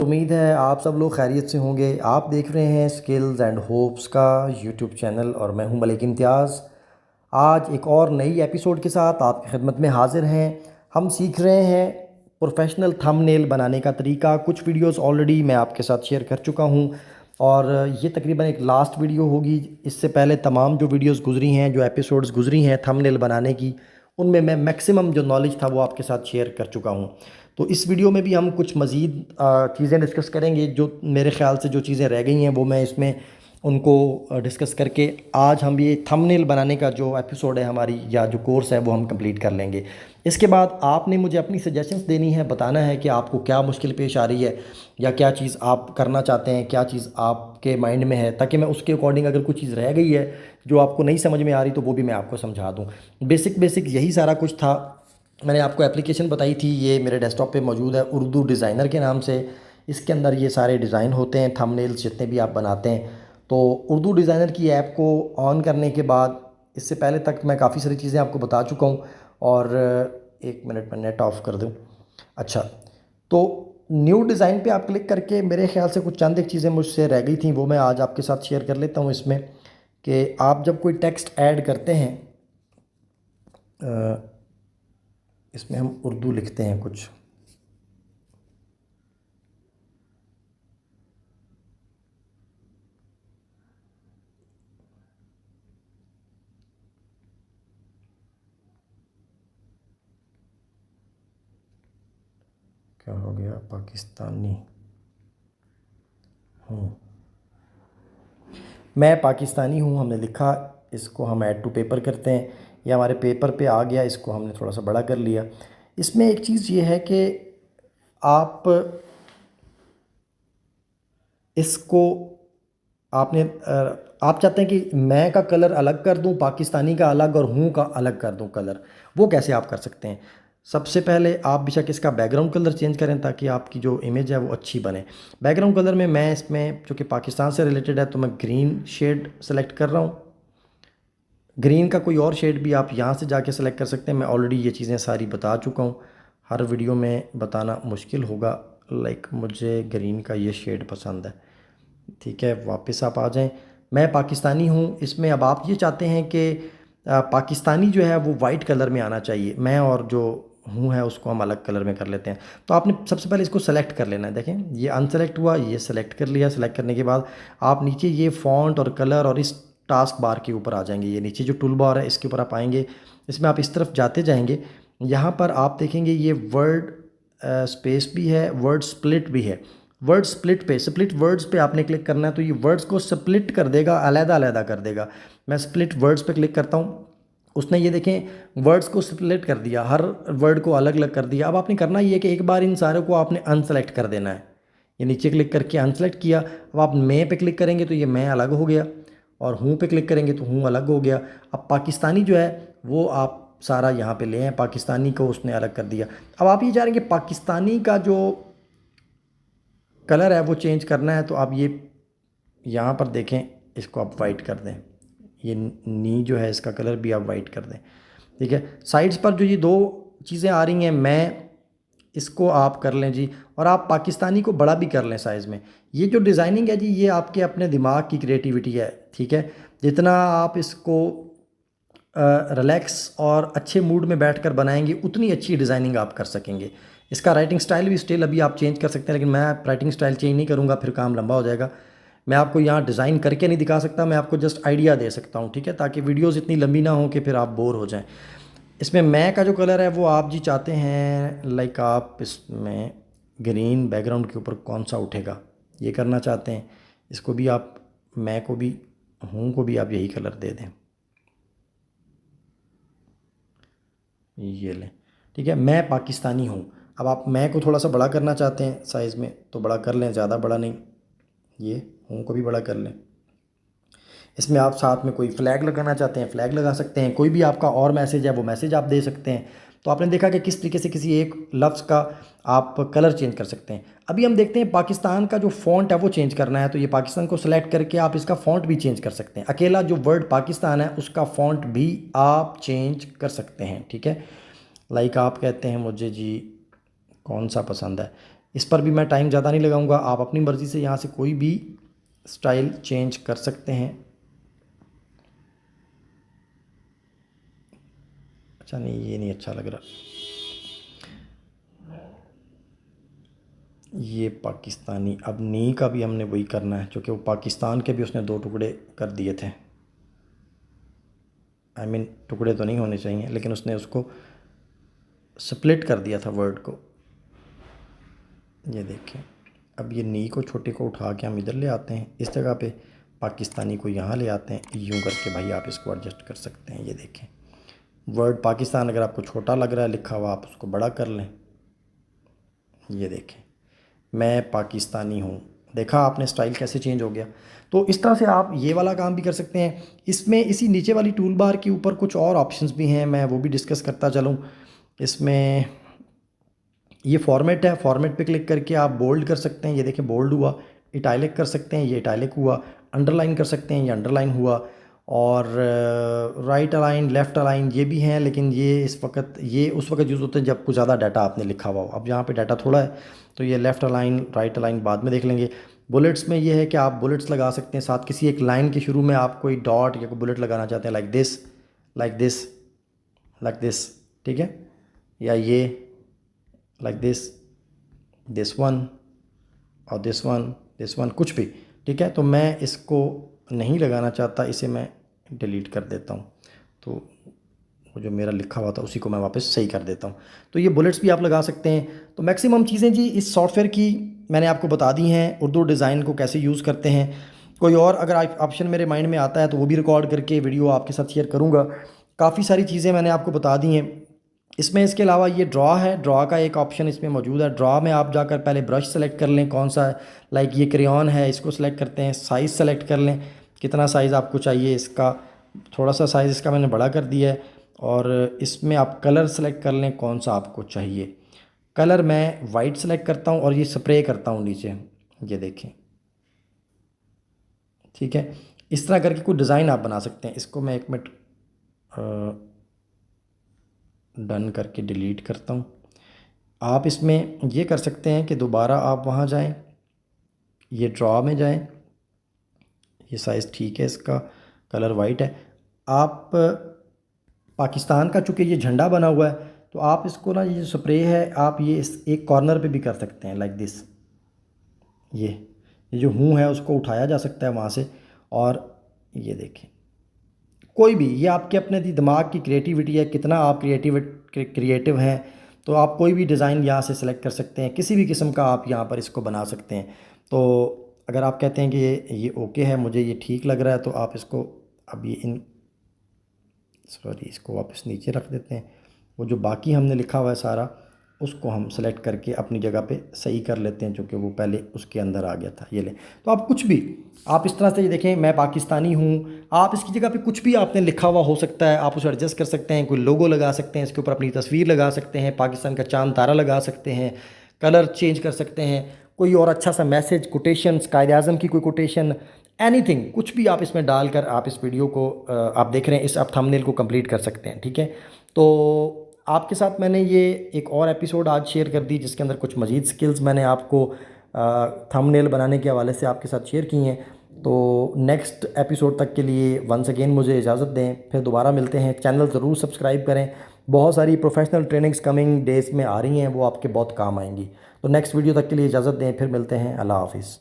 उम्मीद है आप सब लोग खैरियत से होंगे। आप देख रहे हैं स्किल्स एंड होप्स का यूट्यूब चैनल और मैं हूं मलिक इम्तियाज़। आज एक और नई एपिसोड के साथ आपकी खिदमत में हाजिर हैं। हम सीख रहे हैं प्रोफेशनल थंबनेल बनाने का तरीका। कुछ वीडियोस ऑलरेडी मैं आपके साथ शेयर कर चुका हूं और ये तकरीबन एक लास्ट वीडियो होगी। इससे पहले तमाम जो वीडियोस गुजरी हैं, जो एपिसोड्स गुजरी हैं थंबनेल बनाने की, उनमें मैं मैक्सिमम जो नॉलेज था वो आपके साथ शेयर कर चुका हूँ। तो इस वीडियो में भी हम कुछ मज़ीद चीज़ें डिस्कस करेंगे। जो मेरे ख़्याल से जो चीज़ें रह गई हैं वो मैं इसमें उनको डिस्कस करके आज हम ये थंबनेल बनाने का जो एपिसोड है हमारी या जो कोर्स है वो हम कंप्लीट कर लेंगे। इसके बाद आपने मुझे अपनी सजेशंस देनी है, बताना है कि आपको क्या मुश्किल पेश आ रही है या क्या चीज़ आप करना चाहते हैं, क्या चीज़ आपके माइंड में है, ताकि मैं उसके अकॉर्डिंग अगर कुछ चीज़ रह गई है जो आपको नहीं समझ में आ रही तो वो भी मैं आपको समझा दूँ। बेसिक बेसिक यही सारा कुछ था। मैंने आपको एप्लीकेशन बताई थी, ये मेरे डेस्कटॉप पे मौजूद है उर्दू डिज़ाइनर के नाम से। इसके अंदर ये सारे डिज़ाइन होते हैं, थंबनेल्स जितने भी आप बनाते हैं। तो उर्दू डिज़ाइनर की ऐप को ऑन करने के बाद इससे पहले तक मैं काफ़ी सारी चीज़ें आपको बता चुका हूँ। और एक मिनट में नेट ऑफ़ कर दूँ। अच्छा, तो न्यू डिज़ाइन पे आप क्लिक करके मेरे ख़्याल से कुछ चंद एक चीज़ें मुझसे रह गई थी वो मैं आज आपके साथ शेयर कर लेता हूँ इसमें। कि आप जब कोई टेक्स्ट ऐड करते हैं, इसमें हम उर्दू लिखते हैं कुछ। क्या हो गया, पाकिस्तानी हूँ, मैं पाकिस्तानी हूँ हमने लिखा। इसको हम ऐड टू पेपर करते हैं। ये हमारे पेपर पे आ गया, इसको हमने थोड़ा सा बड़ा कर लिया। इसमें एक चीज़ ये है कि आप इसको आपने आप चाहते हैं कि मैं का कलर अलग कर दूं, पाकिस्तानी का अलग और हूँ का अलग कर दूं कलर। वो कैसे आप कर सकते हैं? सबसे पहले आप बेशक इसका बैकग्राउंड कलर चेंज करें ताकि आपकी जो इमेज है वो अच्छी बने। बैकग्राउंड कलर में मैं इसमें चूँकि पाकिस्तान से रिलेटेड है तो मैं ग्रीन शेड सेलेक्ट कर रहा हूँ। ग्रीन का कोई और शेड भी आप यहाँ से जाके सेलेक्ट कर सकते हैं। मैं ऑलरेडी ये चीज़ें सारी बता चुका हूँ, हर वीडियो में बताना मुश्किल होगा। लाइक मुझे ग्रीन का ये शेड पसंद है। ठीक है, वापस आप आ जाएं। मैं पाकिस्तानी हूँ, इसमें अब आप ये चाहते हैं कि पाकिस्तानी जो है वो वाइट कलर में आना चाहिए। मैं और जो हूँ है उसको हम अलग कलर में कर लेते हैं। तो आपने सबसे पहले इसको सेलेक्ट कर लेना है। देखें ये अनसेलेक्ट हुआ, ये सेलेक्ट कर लिया। सेलेक्ट करने के बाद आप नीचे ये फ़ॉन्ट और कलर और इस टास्क बार के ऊपर आ जाएंगे। ये नीचे जो टूल बार है इसके ऊपर आप आएंगे। इसमें आप इस तरफ जाते जाएंगे। यहाँ पर आप देखेंगे ये वर्ड स्पेस भी है, वर्ड स्प्लिट भी है। वर्ड स्प्लिट पे, स्प्लिट वर्ड्स पे आपने क्लिक करना है तो ये वर्ड्स को स्प्लिट कर देगा, अलहदा अलहदा कर देगा। मैं स्प्लिट वर्ड्स पे क्लिक करता हूँ, उसने ये देखें वर्ड्स को स्प्लिट कर दिया, हर वर्ड को अलग अलग कर दिया। अब आपने करना ये है कि एक बार इन सारे को आपने अनसेलेक्ट कर देना है। ये नीचे क्लिक करके अनसेलेक्ट किया। अब आप मैं पे क्लिक करेंगे तो ये मैं अलग हो गया और हूँ पे क्लिक करेंगे तो हूँ अलग हो गया। अब पाकिस्तानी जो है वो आप सारा यहाँ पे ले हैं, पाकिस्तानी को उसने अलग कर दिया। अब आप ये जा रहे हैं कि पाकिस्तानी का जो कलर है वो चेंज करना है तो आप ये यहाँ पर देखें, इसको आप वाइट कर दें। ये नी जो है इसका कलर भी आप वाइट कर दें। ठीक है, साइड्स पर जो ये दो चीज़ें आ रही हैं, मैं इसको आप कर लें जी। और आप पाकिस्तानी को बड़ा भी कर लें साइज़ में। ये जो डिज़ाइनिंग है जी ये आपके अपने दिमाग की क्रिएटिविटी है। ठीक है, जितना आप इसको रिलैक्स और अच्छे मूड में बैठकर बनाएंगे उतनी अच्छी डिज़ाइनिंग आप कर सकेंगे। इसका राइटिंग स्टाइल भी स्टिल अभी आप चेंज कर सकते हैं, लेकिन मैं राइटिंग स्टाइल चेंज नहीं करूँगा, फिर काम लंबा हो जाएगा। मैं आपको यहाँ डिज़ाइन करके नहीं दिखा सकता, मैं आपको जस्ट आइडिया दे सकता हूँ। ठीक है, ताकि वीडियोज़ इतनी लंबी ना हो कि फिर आप बोर हो जाएँ। इसमें मैं का जो कलर है वो आप जी चाहते हैं, लाइक आप इसमें ग्रीन बैकग्राउंड के ऊपर कौन सा उठेगा ये करना चाहते हैं। इसको भी आप, मैं को भी, हूँ को भी आप यही कलर दे दें। ये लें। ठीक है, मैं पाकिस्तानी हूँ। अब आप मैं को थोड़ा सा बड़ा करना चाहते हैं साइज़ में तो बड़ा कर लें, ज़्यादा बड़ा नहीं। ये हूँ को भी बड़ा कर लें। इसमें आप साथ में कोई फ्लैग लगाना चाहते हैं फ्लैग लगा सकते हैं, कोई भी आपका और मैसेज है वो मैसेज आप दे सकते हैं। तो आपने देखा कि किस तरीके से किसी एक लफ्ज़ का आप कलर चेंज कर सकते हैं। अभी हम देखते हैं पाकिस्तान का जो फ़ॉन्ट है वो चेंज करना है तो ये पाकिस्तान को सिलेक्ट करके आप इसका फ़ॉन्ट भी चेंज कर सकते हैं। अकेला जो वर्ड पाकिस्तान है उसका फ़ॉन्ट भी आप चेंज कर सकते हैं। ठीक है, लाइक आप कहते हैं मुझे जी कौन सा पसंद है। इस पर भी मैं टाइम ज़्यादा नहीं लगाऊंगा, आप अपनी मर्ज़ी से यहाँ से कोई भी स्टाइल चेंज कर सकते हैं। अच्छा नहीं, ये नहीं अच्छा लग रहा, ये पाकिस्तानी। अब नी का भी हमने वही करना है, क्योंकि वो पाकिस्तान के भी उसने 2 टुकड़े कर दिए थे। आई मीन टुकड़े तो नहीं होने चाहिए, लेकिन उसने उसको स्प्लिट कर दिया था वर्ड को। ये देखें, अब ये नी को छोटे को उठा के हम इधर ले आते हैं, इस जगह पे पाकिस्तानी को यहाँ ले आते हैं, यूँ करके भाई आप इसको एडजस्ट कर सकते हैं। ये देखें, वर्ड पाकिस्तान अगर आपको छोटा लग रहा है लिखा हुआ, आप उसको बड़ा कर लें। ये देखें, मैं पाकिस्तानी हूँ, देखा आपने स्टाइल कैसे चेंज हो गया। तो इस तरह से आप ये वाला काम भी कर सकते हैं। इसमें इसी नीचे वाली टूल बार के ऊपर कुछ और ऑप्शंस भी हैं, मैं वो भी डिस्कस करता चलूँ। इसमें ये फॉर्मेट है, फॉर्मेट पे क्लिक करके आप बोल्ड कर सकते हैं, ये देखिए बोल्ड हुआ। इटैलिक कर सकते हैं, ये इटैलिक हुआ। अंडरलाइन कर सकते हैं, ये अंडरलाइन हुआ। और राइट अलाइन, लेफ़्ट अलाइन ये भी हैं, लेकिन ये इस वक्त, ये उस वक्त यूज़ होते हैं जब कुछ ज़्यादा डाटा आपने लिखा हुआ हो। अब यहाँ पे डाटा थोड़ा है तो ये लेफ़्ट अलाइन, राइट अलाइन बाद में देख लेंगे। बुलेट्स में ये है कि आप बुलेट्स लगा सकते हैं साथ, किसी एक लाइन के शुरू में आप कोई डॉट या कोई बुलेट लगाना चाहते हैं, like this, like this, like this, ठीक है, या ये लाइक दिस वन और दिस वन कुछ भी, ठीक है। तो मैं इसको नहीं लगाना चाहता, इसे मैं डिलीट कर देता हूँ। तो वो जो मेरा लिखा हुआ था उसी को मैं वापस सही कर देता हूँ। तो ये बुलेट्स भी आप लगा सकते हैं। तो मैक्सिमम चीज़ें जी इस सॉफ्टवेयर की मैंने आपको बता दी हैं। उर्दू डिज़ाइन को कैसे यूज़ करते हैं, कोई और अगर ऑप्शन मेरे माइंड में आता है तो वो भी रिकॉर्ड करके वीडियो आपके साथ शेयर करूँगा। काफ़ी सारी चीज़ें मैंने आपको बता दी हैं इसमें। इसके अलावा ये ड्रॉ है, ड्रॉ का एक ऑप्शन इसमें मौजूद है। ड्रॉ में आप जाकर पहले ब्रश सेलेक्ट कर लें कौन सा है, लाइक ये क्रेयॉन है, इसको सेलेक्ट करते हैं। साइज़ सेलेक्ट कर लें, कितना साइज़ आपको चाहिए इसका, थोड़ा सा साइज़ इसका मैंने बड़ा कर दिया है। और इसमें आप कलर सेलेक्ट कर लें कौन सा आपको चाहिए। कलर मैं वाइट सेलेक्ट करता हूँ और ये स्प्रे करता हूँ नीचे, ये देखें, ठीक है। इस तरह करके कोई डिज़ाइन आप बना सकते हैं। इसको मैं 1 मिनट डन करके डिलीट करता हूँ। आप इसमें ये कर सकते हैं कि दोबारा आप वहाँ जाएं, ये ड्रॉ में जाएं, ये साइज़ ठीक है, इसका कलर वाइट है। आप पाकिस्तान का चूँकि ये झंडा बना हुआ है तो आप इसको ना, ये जो स्प्रे है आप ये इस एक कॉर्नर पे भी कर सकते हैं, लाइक दिस। ये जो हूँ है उसको उठाया जा सकता है वहाँ से। और ये देखें, कोई भी, ये आपके अपने दिमाग की क्रिएटिविटी है, कितना आप क्रिएटिव हैं। तो आप कोई भी डिज़ाइन यहाँ से सिलेक्ट कर सकते हैं, किसी भी किस्म का आप यहाँ पर इसको बना सकते हैं। तो अगर आप कहते हैं कि ये ओके है, मुझे ये ठीक लग रहा है, तो आप इसको अब ये इसको वापस नीचे रख देते हैं। वो जो बाकी हमने लिखा हुआ है सारा, उसको हम सेलेक्ट करके अपनी जगह पे सही कर लेते हैं, जो कि वो पहले उसके अंदर आ गया था। ये ले, तो आप कुछ भी, आप इस तरह से ये देखें, मैं पाकिस्तानी हूँ, आप इसकी जगह पे कुछ भी आपने लिखा हुआ हो सकता है, आप उसे एडजस्ट कर सकते हैं। कोई लोगो लगा सकते हैं, इसके ऊपर अपनी तस्वीर लगा सकते हैं, पाकिस्तान का चांद तारा लगा सकते हैं, कलर चेंज कर सकते हैं, कोई और अच्छा सा मैसेज, कोटेशन, कायद-ए-आज़म की कोई कोटेशन, एनीथिंग, कुछ भी आप इसमें डालकर आप इस वीडियो को आप देख रहे हैं, इस आप थंबनेल को कंप्लीट कर सकते हैं, ठीक है। तो आपके साथ मैंने ये एक और एपिसोड आज शेयर कर दी, जिसके अंदर कुछ मज़ीद स्किल्स मैंने आपको थंबनेल बनाने के हवाले से आपके साथ शेयर की हैं। तो नेक्स्ट एपिसोड तक के लिए वंस अगेन मुझे इजाज़त दें, फिर दोबारा मिलते हैं। चैनल ज़रूर सब्सक्राइब करें, बहुत सारी प्रोफेशनल ट्रेनिंग्स कमिंग डेज़ में आ रही हैं, वो आपके बहुत काम आएंगी। तो नेक्स्ट वीडियो तक के लिए इजाज़त दें, फिर मिलते हैं। अल्लाह हाफिज़।